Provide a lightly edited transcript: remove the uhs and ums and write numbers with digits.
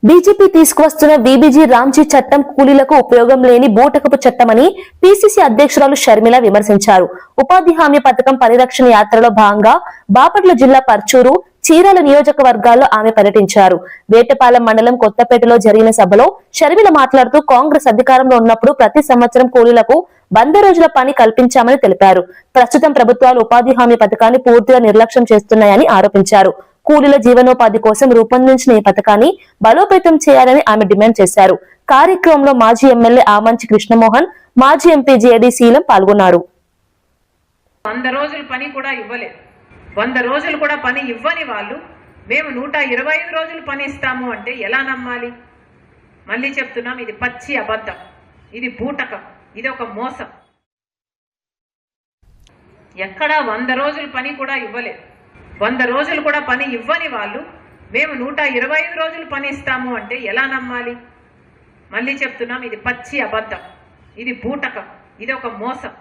BJP తీసుకువస్తున్న VBG Ramji చట్టం కూలీలకు ఉపయోగం లేని బూటకపు చట్టమని పీసీసీ అధ్యక్షురాలు షర్మిల విమర్శించారు. ఉపాధి హామీ పథకం పరిరక్షణ యాత్రలో భాగంగా బాపట్ల జిల్లా పర్చూరు, చీరాల నియోజకవర్గాల్లో ఆమె పర్యటించారు. వేటపాలెం మండలం కొత్తపేటలో జరిగిన సభలో షర్మిల మాట్లాడుతూ కాంగ్రెస్ అధికారంలో ఉన్నప్పుడు ప్రతి సంవత్సరం కూలీలకు 100 రోజుల పని కల్పించామని తెలిపారు. ప్రస్తుతం ప్రభుత్వాలు ఉపాధి హామీ పథకాన్ని పూర్తిగా నిర్లక్ష్యం చేస్తున్నాయని ఆరోపించారు. కూలీల జీవనోపాధి కోసం రూపొందించిన ఈ పథకాన్ని బలోపేతం చేయాలని ఆమె డిమాండ్ చేశారు. కార్యక్రమంలో మాజీ ఎమ్మెల్యే ఆమంచి కృష్ణమోహన్, మాజీ ఎంపీ జేడీ శీలం పాల్గొన్నారు. 100 రోజుల పని కూడా ఇవ్వలేదు. 100 రోజులు కూడా పని ఇవ్వని వాళ్ళు మేము 125 రోజులు పని ఇస్తాము అంటే ఎలా నమ్మాలి? మళ్ళీ చెప్తున్నాం, ఇది పచ్చి అబద్ధం, ఇది బూటకం, ఇది ఒక మోసం. ఎక్కడా 100 రోజుల పని కూడా ఇవ్వలేదు. 100 రోజులు కూడా పని ఇవ్వని వాళ్ళు మేము 125 రోజులు పని ఇస్తాము అంటే ఎలా నమ్మాలి? మళ్ళీ చెప్తున్నాం, ఇది పచ్చి అబద్ధం, ఇది బూటకం, ఇది ఒక మోసం.